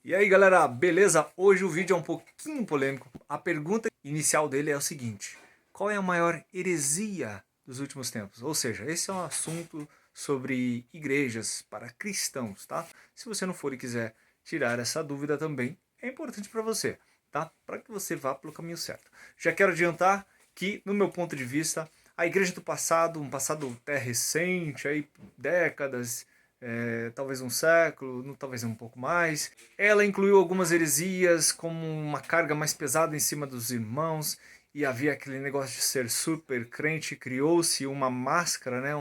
E aí galera, beleza? Hoje o vídeo é um pouquinho polêmico. A pergunta inicial dele é o seguinte: qual é a maior heresia dos últimos tempos? Ou seja, esse é um assunto sobre igrejas para cristãos, tá? Se você não for e quiser tirar essa dúvida também, é importante para você, tá? Para que você vá pelo caminho certo. Já quero adiantar que, no meu ponto de vista, a igreja do passado, um passado até recente, aí décadas, talvez um século, talvez um pouco mais. Ela incluiu algumas heresias, como uma carga mais pesada em cima dos irmãos, e havia aquele negócio de ser super crente, criou-se uma máscara, né,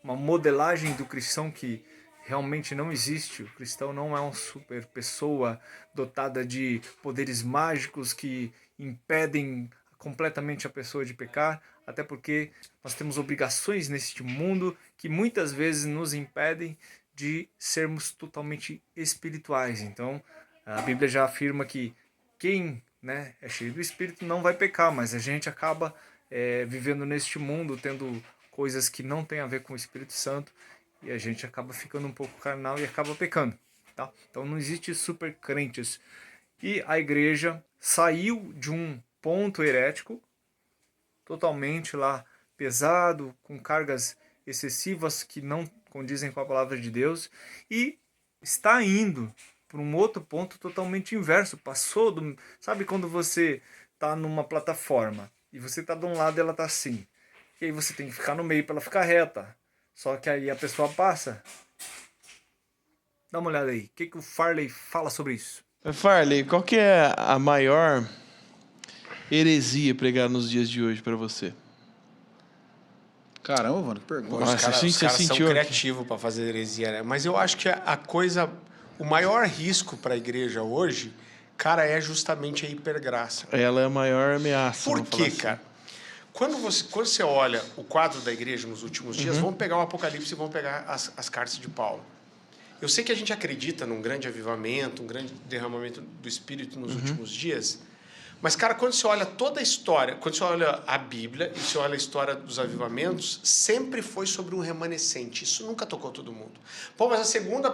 uma modelagem do cristão que realmente não existe. O cristão não é uma super pessoa dotada de poderes mágicos que impedem completamente a pessoa de pecar, até porque nós temos obrigações neste mundo que muitas vezes nos impedem de sermos totalmente espirituais. Então, a Bíblia já afirma que quem, né, é cheio do Espírito não vai pecar, mas a gente acaba vivendo neste mundo, tendo coisas que não têm a ver com o Espírito Santo, e a gente acaba ficando um pouco carnal e acaba pecando. Tá? Então não existe super crentes. E a igreja saiu de um ponto herético totalmente lá pesado, com cargas excessivas que não condizem com a palavra de Deus, e está indo para um outro ponto totalmente inverso. Passou do. Sabe quando você está numa plataforma e você está de um lado e ela está assim, e aí você tem que ficar no meio para ela ficar reta. Só que aí a pessoa passa. Dá uma olhada aí. O que o Farley fala sobre isso? Farley, qual que é a maior heresia pregada nos dias de hoje pra você? Caramba, mano, que pergunta. Os Nossa, caras você são sentiu aqui? criativos para fazer heresia, né? Mas eu acho que o maior risco para a igreja hoje, cara, é justamente a hipergraça. Ela é a maior ameaça. Por vamos falar quê, assim. cara? Quando você olha o quadro da igreja nos últimos dias, vamos pegar o Apocalipse e vamos pegar as cartas de Paulo. Eu sei que a gente acredita num grande avivamento, um grande derramamento do Espírito nos últimos dias, mas, cara, quando você olha toda a história, quando você olha a Bíblia e você olha a história dos avivamentos, sempre foi sobre um remanescente. Isso nunca tocou todo mundo. Pô, mas a segunda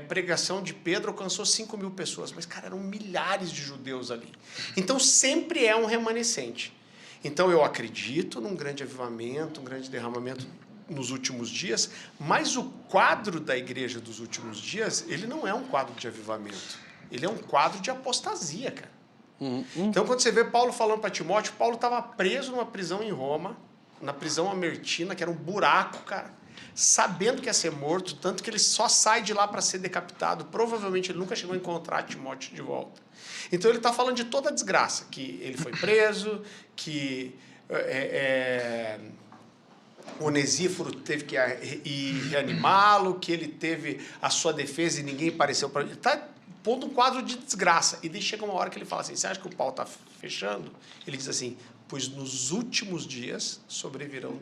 pregação de Pedro alcançou 5.000 pessoas. Mas, cara, eram milhares de judeus ali. Então, sempre é um remanescente. Então, eu acredito num grande avivamento, um grande derramamento nos últimos dias, mas o quadro da igreja dos últimos dias, ele não é um quadro de avivamento. Ele é um quadro de apostasia, cara. Então, quando você vê Paulo falando para Timóteo, Paulo estava preso numa prisão em Roma, na prisão amertina, que era um buraco, cara, sabendo que ia ser morto, tanto que ele só sai de lá para ser decapitado. Provavelmente ele nunca chegou a encontrar Timóteo de volta. Então, ele está falando de toda a desgraça, que ele foi preso, que Onesíforo teve que ir reanimá-lo, que ele teve a sua defesa e ninguém apareceu para ele. Está pondo um quadro de desgraça. E daí chega uma hora que ele fala assim, você acha que o pau está fechando? Ele diz assim, pois nos últimos dias sobrevirão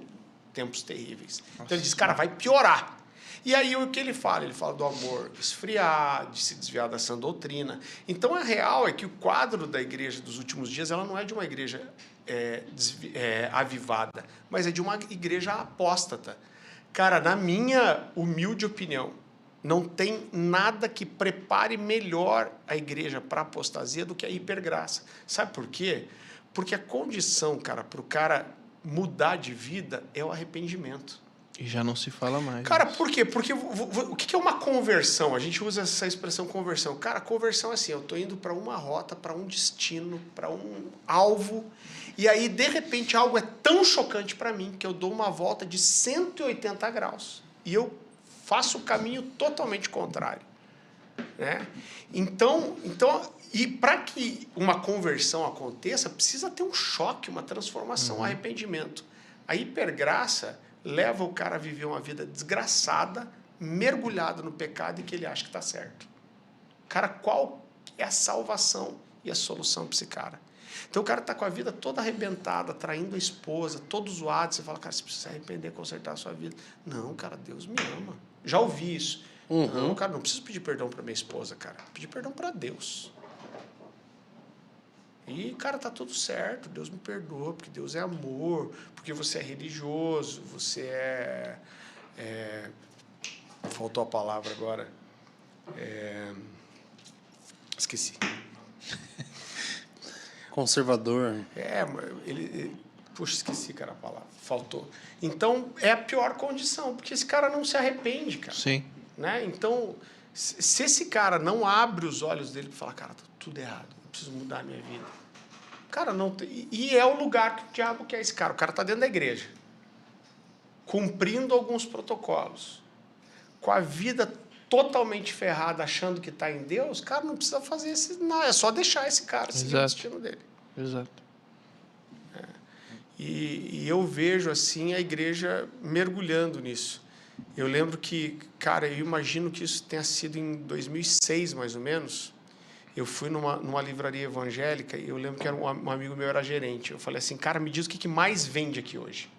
tempos terríveis. Nossa. Então ele diz, cara, vai piorar. E aí o que ele fala? Ele fala do amor esfriar, de se desviar da sã doutrina. Então a real é que o quadro da igreja dos últimos dias, ela não é de uma igreja avivada, mas é de uma igreja apóstata. Cara, na minha humilde opinião, não tem nada que prepare melhor a igreja para a apostasia do que a hipergraça. Sabe por quê? Porque a condição, cara, para o cara mudar de vida é o arrependimento. E já não se fala mais. Cara, por quê? Porque o que é uma conversão? A gente usa essa expressão conversão. Cara, conversão é assim, eu estou indo para uma rota, para um destino, para um alvo, e aí, de repente, algo é tão chocante para mim que eu dou uma volta de 180 graus. E eu faço o caminho totalmente contrário. Né? Então, e para que uma conversão aconteça, precisa ter um choque, uma transformação, um arrependimento. A hipergraça leva o cara a viver uma vida desgraçada, mergulhado no pecado e que ele acha que está certo. Cara, qual é a salvação e a solução para esse cara? Então o cara está com a vida toda arrebentada, traindo a esposa, todo zoado. Você fala, cara, você precisa se arrepender, consertar a sua vida. Não, cara, Deus me ama. Já ouvi isso. Não, cara, não preciso pedir perdão para minha esposa, cara. Pedir perdão para Deus. E, cara, tá tudo certo. Deus me perdoa, porque Deus é amor, porque você é religioso, você faltou a palavra agora. Esqueci. Conservador. Puxa, esqueci, cara, a palavra. Faltou. Então, é a pior condição, porque esse cara não se arrepende, cara. Sim. Né? Então, se esse cara não abre os olhos dele para falar, cara, tá tudo errado, eu preciso mudar a minha vida. Cara, não tem... E é o lugar que o diabo quer esse cara. O cara tá dentro da igreja, cumprindo alguns protocolos, com a vida totalmente ferrada, achando que está em Deus, cara, não precisa fazer esse... Não, é só deixar esse cara seguir o destino dele. Exato. E eu vejo, assim, a igreja mergulhando nisso. Eu lembro que, cara, eu imagino que isso tenha sido em 2006, mais ou menos. Eu fui numa livraria evangélica e eu lembro que um amigo meu era gerente. Eu falei assim, cara, me diz o que mais vende aqui hoje.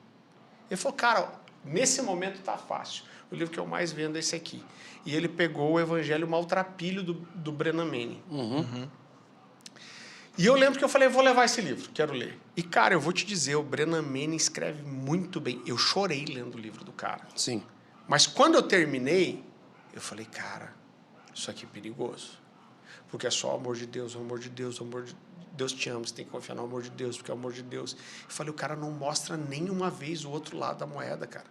Ele falou, cara, nesse momento tá fácil. O livro que eu mais vendo é esse aqui. E ele pegou o Evangelho Maltrapilho do Brennan Manning. E eu lembro que eu falei, vou levar esse livro, quero ler. E, cara, eu vou te dizer, o Brennan Manning escreve muito bem. Eu chorei lendo o livro do cara. Sim. Mas quando eu terminei, eu falei, cara, isso aqui é perigoso. Porque é só o amor de Deus, o amor de Deus, o amor de Deus te ama, você tem que confiar no amor de Deus, porque é o amor de Deus. Eu falei, o cara não mostra nenhuma vez o outro lado da moeda, cara.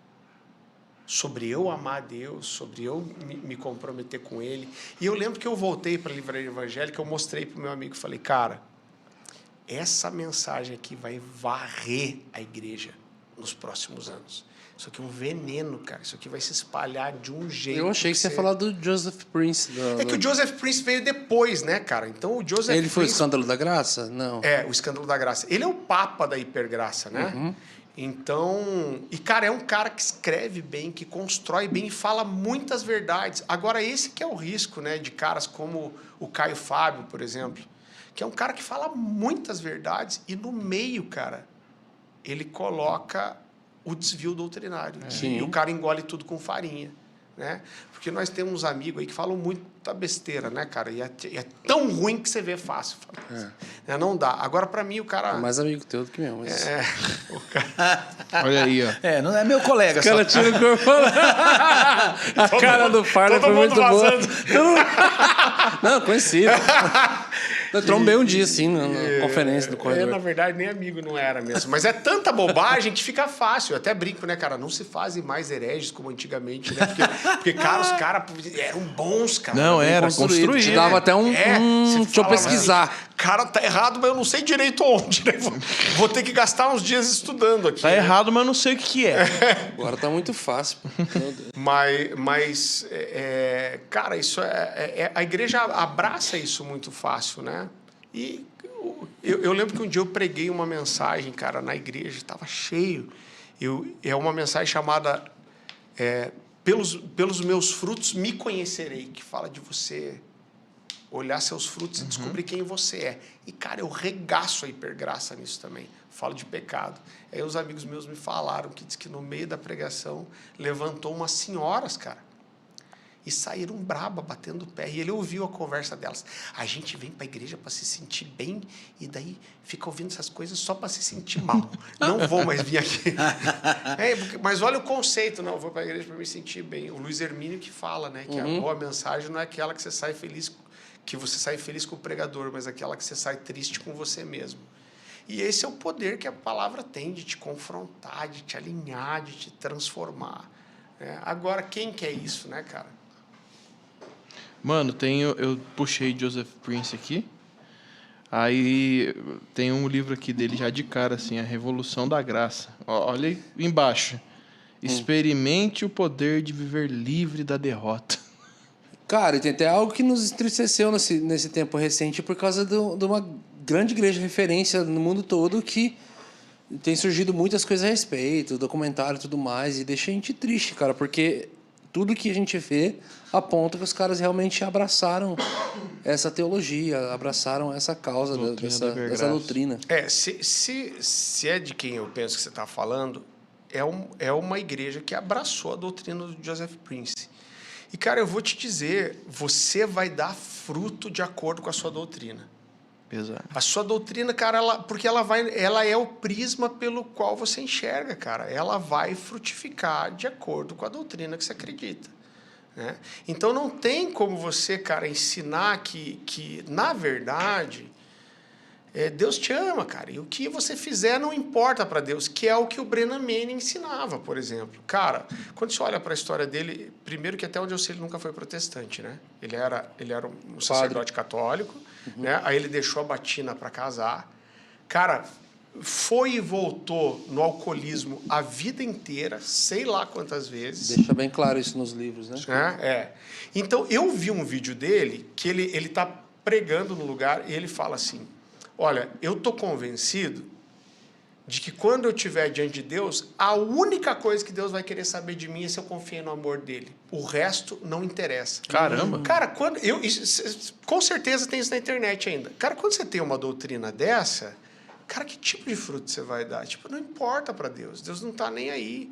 Sobre eu amar a Deus, sobre eu me comprometer com Ele. E eu lembro que eu voltei para a livraria evangélica, eu mostrei para o meu amigo, falei, cara, essa mensagem aqui vai varrer a igreja nos próximos anos. Isso aqui é um veneno, cara. Isso aqui vai se espalhar de um jeito. Eu achei que você ia falar do Joseph Prince. É que o Joseph Prince veio depois, né, cara? Então o Joseph Ele foi o Prince... escândalo da graça? Não. É, o escândalo da graça. Ele é o papa da hipergraça, né? Então... E, cara, é um cara que escreve bem, que constrói bem e fala muitas verdades. Agora, esse que é o risco, né? De caras como o Caio Fábio, por exemplo. Que é um cara que fala muitas verdades e no meio, cara, ele coloca o desvio doutrinário. E o cara engole tudo com farinha, né? Porque nós temos amigos aí que falam muita besteira, né, cara? E é tão ruim que você vê fácil. Né? Não dá. Agora, pra mim, o cara... É mais amigo teu do que meu. Mas... o cara... Olha aí, ó. Não é meu colega. O cara tira o corpo. A cara do Farley foi muito boa. Não, conhecido. Eu trombei um dia, assim, na conferência do corredor. Na verdade, nem amigo não era mesmo. Mas é tanta bobagem que fica fácil. Eu até brinco, né, cara? Não se fazem mais hereges como antigamente, né? Porque cara, os caras eram bons, cara. Não, era construído. Te dava até deixa eu pesquisar. Assim, cara, tá errado, mas eu não sei direito onde, né? Vou ter que gastar uns dias estudando aqui. Tá errado, mas eu não sei o que é. Agora tá muito fácil. Mas cara, isso a igreja abraça isso muito fácil, né? E eu lembro que um dia eu preguei uma mensagem, cara, na igreja, estava cheio. É uma mensagem chamada pelos meus frutos me conhecerei, que fala de você olhar seus frutos e descobrir quem você é. E, cara, eu regaço a hipergraça nisso também. Falo de pecado. Aí os amigos meus me falaram que diz que no meio da pregação levantou umas senhoras, cara, e saíram braba, batendo o pé. E ele ouviu a conversa delas. A gente vem para a igreja para se sentir bem e daí fica ouvindo essas coisas só para se sentir mal. Não vou mais vir aqui. Mas olha o conceito. Não, eu vou para a igreja para me sentir bem. O Luiz Hermínio que fala, né, que a boa mensagem não é aquela que você sai feliz com o pregador, mas aquela que você sai triste com você mesmo. E esse é o poder que a palavra tem de te confrontar, de te alinhar, de te transformar. Agora, quem quer isso, né, cara? Mano, eu puxei Joseph Prince aqui. Aí tem um livro aqui dele já de cara, assim, A Revolução da Graça. Olha aí embaixo. Experimente o poder de viver livre da derrota. Cara, e tem até algo que nos entristeceu nesse tempo recente por causa de uma grande igreja de referência no mundo todo que tem surgido muitas coisas a respeito, documentário e tudo mais, e deixa a gente triste, cara, porque tudo que a gente vê aponta que os caras realmente abraçaram essa teologia, abraçaram essa causa dessa doutrina. Se é de quem eu penso que você está falando, é uma igreja que abraçou a doutrina do Joseph Prince. E, cara, eu vou te dizer, você vai dar fruto de acordo com a sua doutrina. Exato. A sua doutrina, cara, porque ela é o prisma pelo qual você enxerga, cara. Ela vai frutificar de acordo com a doutrina que você acredita. né? Então não tem como você, cara, ensinar que na verdade, Deus te ama, cara. E o que você fizer não importa para Deus, que é o que o Brennan Manning ensinava, por exemplo. Cara, quando você olha para a história dele, primeiro que até onde eu sei ele nunca foi protestante, né? Ele era um sacerdote católico, né? Aí ele deixou a batina para casar. Cara, foi e voltou no alcoolismo a vida inteira, sei lá quantas vezes. Deixa bem claro isso nos livros, né? Então, eu vi um vídeo dele que ele tá pregando no lugar e ele fala assim, olha, eu tô convencido de que quando eu estiver diante de Deus, a única coisa que Deus vai querer saber de mim é se eu confiei no amor dele. O resto não interessa. Caramba! Cara, com certeza tem isso na internet ainda. Cara, quando você tem uma doutrina dessa, cara, que tipo de fruto você vai dar? Tipo, não importa para Deus. Deus não tá nem aí,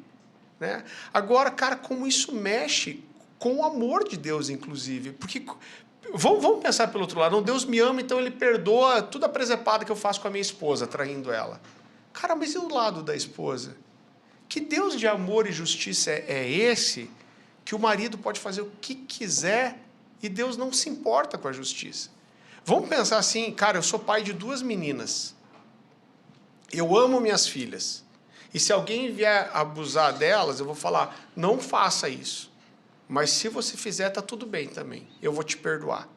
né? Agora, cara, como isso mexe com o amor de Deus, inclusive. Porque vamos pensar pelo outro lado. Não, Deus me ama, então ele perdoa toda a presepada que eu faço com a minha esposa, traindo ela. Cara, mas e o lado da esposa? Que Deus de amor e justiça é esse que o marido pode fazer o que quiser e Deus não se importa com a justiça? Vamos pensar assim, cara, eu sou pai de 2 meninas. Eu amo minhas filhas. E se alguém vier abusar delas, eu vou falar, não faça isso. Mas se você fizer, tá tudo bem também. Eu vou te perdoar.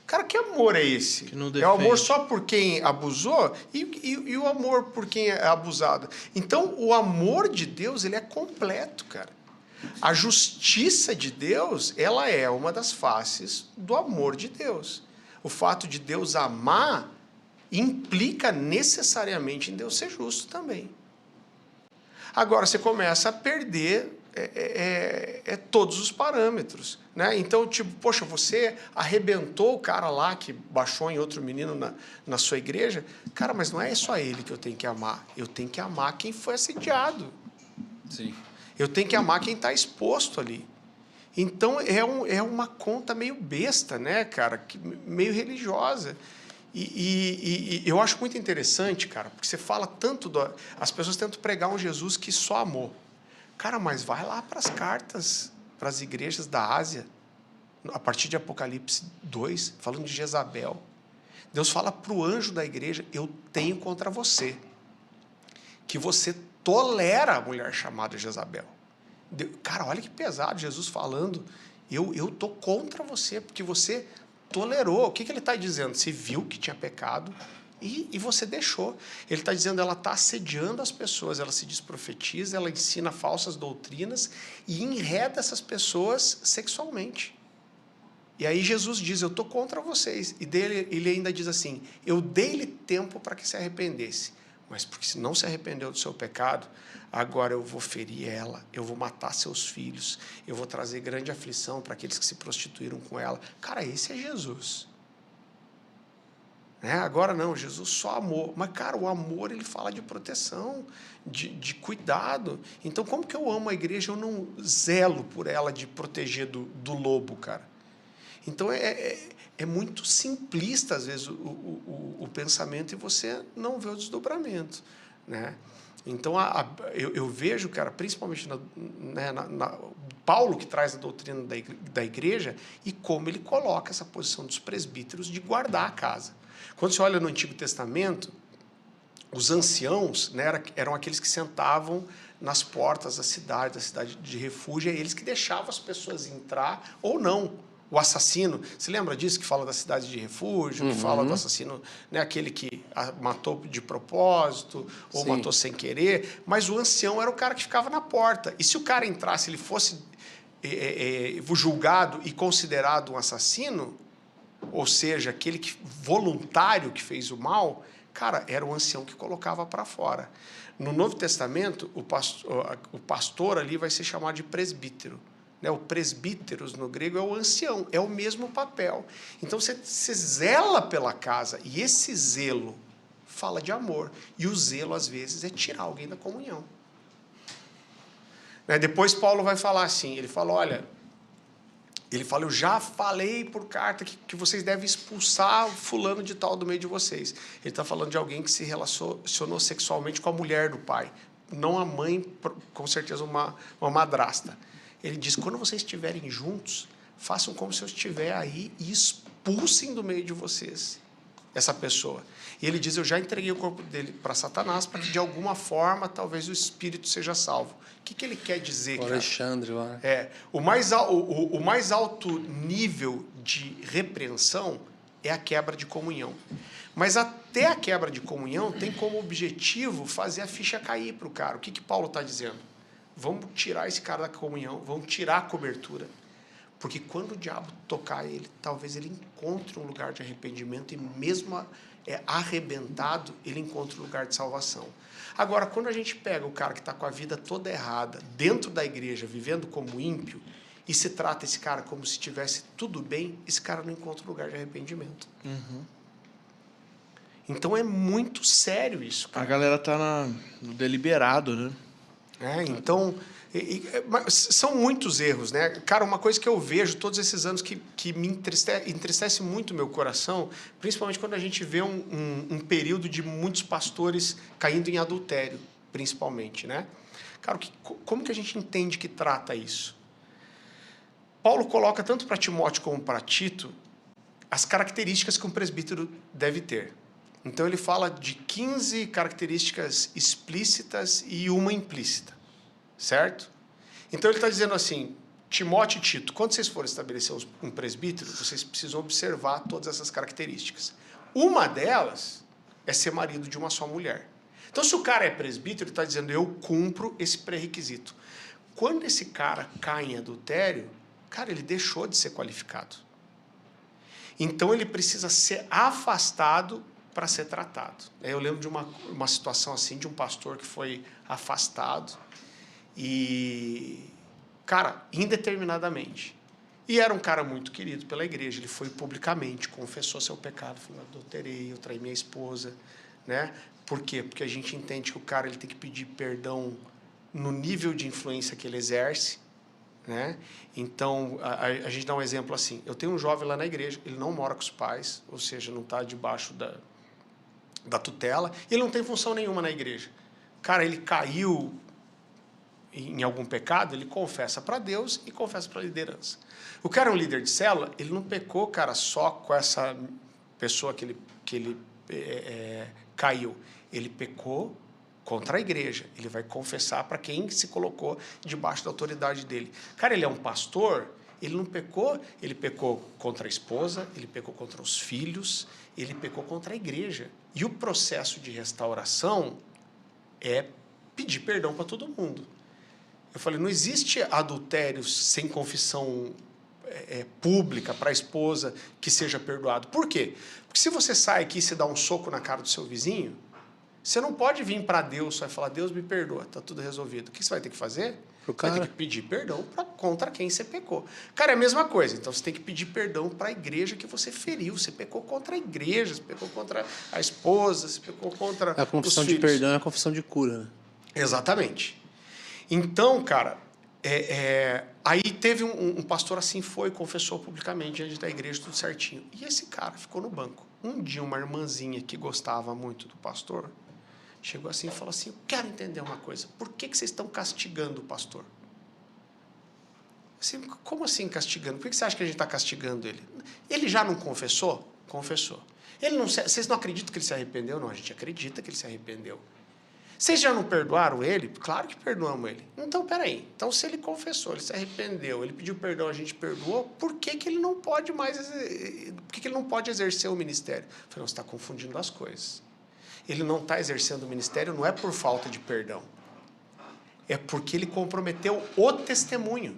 Cara, que amor é esse? Que não é o amor defende. só por quem abusou e o amor por quem é abusado. Então, o amor de Deus, ele é completo, cara. A justiça de Deus, ela é uma das faces do amor de Deus. O fato de Deus amar implica necessariamente em Deus ser justo também. Agora você começa a perder todos os parâmetros, né? Então, tipo, poxa, você arrebentou o cara lá que baixou em outro menino na sua igreja. Cara, mas não é só ele que eu tenho que amar. Eu tenho que amar quem foi assediado. Sim. Eu tenho que amar quem está exposto ali. Então, é uma conta meio besta, né, cara? Meio religiosa. E eu acho muito interessante, cara, porque você fala tanto... As pessoas tentam pregar um Jesus que só amou. Cara, mas vai lá para as cartas, para as igrejas da Ásia, a partir de Apocalipse 2, falando de Jezabel. Deus fala para o anjo da igreja, eu tenho contra você, que você tolera a mulher chamada Jezabel. Cara, olha que pesado, Jesus falando, eu estou contra você, porque você tolerou. O que ele está dizendo? Você viu que tinha pecado e você deixou. Ele está dizendo, ela está assediando as pessoas, ela se desprofetiza, ela ensina falsas doutrinas e enreda essas pessoas sexualmente. E aí Jesus diz, eu estou contra vocês. E ele ainda diz assim, eu dei-lhe tempo para que se arrependesse, mas porque se não se arrependeu do seu pecado, agora eu vou ferir ela, eu vou matar seus filhos, eu vou trazer grande aflição para aqueles que se prostituíram com ela. Cara, esse é Jesus. Agora não, Jesus só amou. Mas, cara, o amor, ele fala de proteção, de cuidado. Então, como que eu amo a igreja? Eu não zelo por ela de proteger do lobo, cara. Então, é muito simplista, às vezes, o pensamento e você não vê o desdobramento, né? Então, eu vejo, cara, principalmente Paulo, que traz a doutrina da igreja, e como ele coloca essa posição dos presbíteros de guardar a casa. Quando você olha no Antigo Testamento, os anciãos, né, eram aqueles que sentavam nas portas da cidade de refúgio, é eles que deixavam as pessoas entrar ou não. O assassino, você lembra disso que fala da cidade de refúgio, que fala do assassino, né, aquele que matou de propósito ou Sim. matou sem querer, mas o ancião era o cara que ficava na porta. E se o cara entrasse, ele fosse julgado e considerado um assassino, ou seja, aquele voluntário que fez o mal, cara, era o ancião que colocava para fora. No Novo Testamento, o pastor ali vai ser chamado de presbítero. O presbíteros no grego é o ancião, é o mesmo papel. Então você zela pela casa, e esse zelo fala de amor. E o zelo, às vezes, é tirar alguém da comunhão. Depois Paulo vai falar assim, ele fala, olha, eu já falei por carta que vocês devem expulsar fulano de tal do meio de vocês. Ele está falando de alguém que se relacionou sexualmente com a mulher do pai, não a mãe, com certeza uma madrasta. Ele diz, quando vocês estiverem juntos, façam como se eu estiver aí e expulsem do meio de vocês essa pessoa. E ele diz, eu já entreguei o corpo dele para Satanás para que, de alguma forma, talvez o espírito seja salvo. O que ele quer dizer, cara? Alexandre lá. O mais alto nível de repreensão é a quebra de comunhão. Mas até a quebra de comunhão tem como objetivo fazer a ficha cair para o cara. O que Paulo está dizendo? Vamos tirar esse cara da comunhão, vamos tirar a cobertura. Porque quando o diabo tocar ele, talvez ele encontre um lugar de arrependimento e mesmo arrebentado, ele encontre um lugar de salvação. Agora, quando a gente pega o cara que está com a vida toda errada, dentro da igreja, vivendo como ímpio, e se trata esse cara como se tivesse tudo bem, esse cara não encontra um lugar de arrependimento. Então é muito sério isso, cara. A galera tá no deliberado, né? Então, são muitos erros, né? Cara, uma coisa que eu vejo todos esses anos que me entristece muito o meu coração, principalmente quando a gente vê um período de muitos pastores caindo em adultério, principalmente, né? Cara, como que a gente entende que trata isso? Paulo coloca tanto para Timóteo como para Tito as características que um presbítero deve ter. Então, ele fala de 15 características explícitas e uma implícita, certo? Então, ele está dizendo assim, Timóteo e Tito, quando vocês forem estabelecer um presbítero, vocês precisam observar todas essas características. Uma delas é ser marido de uma só mulher. Então, se o cara é presbítero, ele está dizendo, eu cumpro esse pré-requisito. Quando esse cara cai em adultério, cara, ele deixou de ser qualificado. Então, ele precisa ser afastado para ser tratado. Eu lembro de uma situação assim, de um pastor que foi afastado e, cara, indeterminadamente. E era um cara muito querido pela igreja. Ele foi publicamente, confessou seu pecado, falou, eu adulterei, eu traí minha esposa, né? Por quê? Porque a gente entende que o cara ele tem que pedir perdão no nível de influência que ele exerce, né? Então, a gente dá um exemplo assim. Eu tenho um jovem lá na igreja, ele não mora com os pais, ou seja, não está debaixo da tutela, e ele não tem função nenhuma na igreja. Cara, ele caiu em algum pecado, ele confessa para Deus e confessa para a liderança. O cara é um líder de célula, ele não pecou, cara, só com essa pessoa que ele caiu. Ele pecou contra a igreja. Ele vai confessar para quem se colocou debaixo da autoridade dele. Cara, ele é um pastor, ele não pecou, ele pecou contra a esposa, ele pecou contra os filhos, ele pecou contra a igreja. E o processo de restauração é pedir perdão para todo mundo. Eu falei, não existe adultério sem confissão pública para a esposa que seja perdoado. Por quê? Porque se você sai aqui e se dá um soco na cara do seu vizinho, você não pode vir para Deus só e falar, Deus me perdoa, está tudo resolvido. O que você vai ter que fazer? Você vai ter que pedir perdão contra quem você pecou. Cara, é a mesma coisa. Então, você tem que pedir perdão para a igreja que você feriu. Você pecou contra a igreja, você pecou contra a esposa, você pecou contra os filhos. A confissão de perdão é a confissão de cura, né? Exatamente. Então, cara, aí teve um pastor assim, confessou publicamente diante da igreja, tudo certinho. E esse cara ficou no banco. Um dia, uma irmãzinha que gostava muito do pastor chegou assim e falou assim, eu quero entender uma coisa, por que vocês estão castigando o pastor? Assim, como assim castigando? Por que você acha que a gente está castigando ele? Ele já não confessou? Confessou. Vocês não acreditam que ele se arrependeu? Não, a gente acredita que ele se arrependeu. Vocês já não perdoaram ele? Claro que perdoamos ele. Então, peraí. Então, se ele confessou, ele se arrependeu, ele pediu perdão, a gente perdoou, por que ele não pode mais... Por que ele não pode exercer o ministério? Eu falei, não, você está confundindo as coisas. Ele não está exercendo o ministério, não é por falta de perdão. É porque ele comprometeu o testemunho.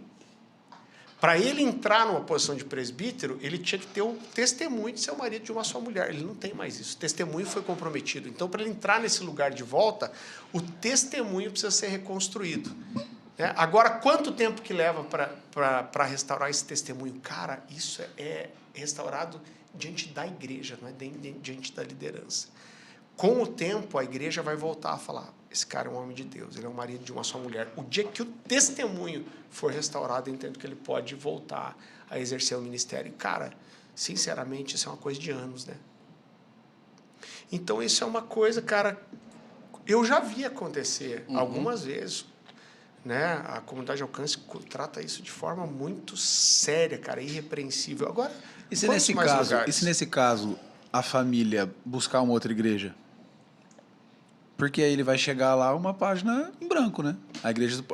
Para ele entrar numa posição de presbítero, ele tinha que ter o testemunho de ser o marido de uma só mulher. Ele não tem mais isso. O testemunho foi comprometido. Então, para ele entrar nesse lugar de volta, o testemunho precisa ser reconstruído. Agora, quanto tempo que leva para restaurar esse testemunho? Cara, isso é restaurado diante da igreja, não é diante da liderança. Com o tempo, a igreja vai voltar a falar, esse cara é um homem de Deus, ele é um marido de uma só mulher. O dia que o testemunho for restaurado, eu entendo que ele pode voltar a exercer o ministério. Cara, sinceramente, isso é uma coisa de anos, né? Então, isso é uma coisa, cara, eu já vi acontecer algumas vezes. né? A comunidade de alcance trata isso de forma muito séria, cara, irrepreensível. Agora, E se quantos mais lugares? nesse caso a família buscar uma outra igreja? Porque aí ele vai chegar lá uma página em branco, né?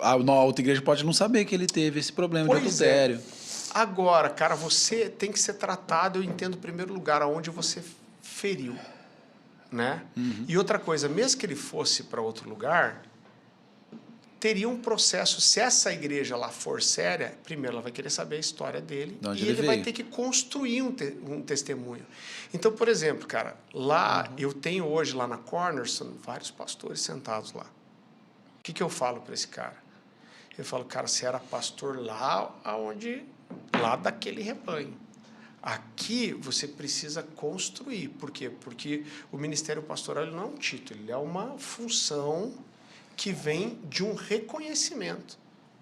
A outra igreja pode não saber que ele teve esse problema de Pois é. adultério. Agora, cara, você tem que ser tratado, eu entendo, em primeiro lugar, aonde você feriu, né? E outra coisa, mesmo que ele fosse para outro lugar, teria um processo. Se essa igreja lá for séria, primeiro ela vai querer saber a história dele De onde e ele ele vai veio. ter que construir um testemunho. Então, por exemplo, cara, lá eu tenho hoje lá na Cornerstone vários pastores sentados lá. O que eu falo para esse cara? Eu falo, cara, você era pastor lá daquele rebanho. Aqui você precisa construir. Por quê? Porque o ministério pastoral ele não é um título, ele é uma função que vem de um reconhecimento,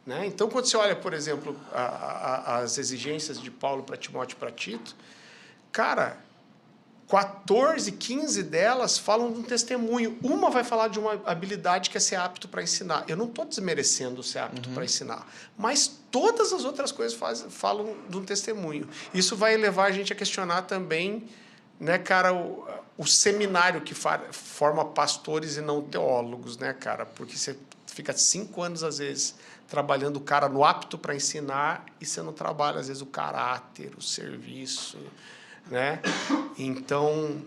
né? Então, quando você olha, por exemplo, as exigências de Paulo para Timóteo e para Tito, cara, 14, 15 delas falam de um testemunho. Uma vai falar de uma habilidade que é ser apto para ensinar. Eu não estou desmerecendo ser apto para ensinar, mas todas as outras coisas falam de um testemunho. Isso vai levar a gente a questionar também, né, cara, o seminário que forma pastores e não teólogos, né, cara? Porque você fica 5 anos, às vezes, trabalhando o cara no apto para ensinar e você não trabalha, às vezes, o caráter, o serviço, né? Então,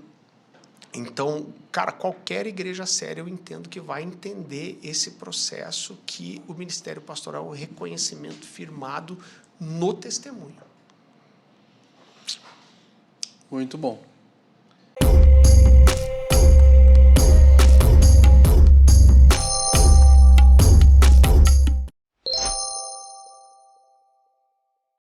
cara, qualquer igreja séria eu entendo que vai entender esse processo que o ministério pastoral é um reconhecimento firmado no testemunho. Muito bom.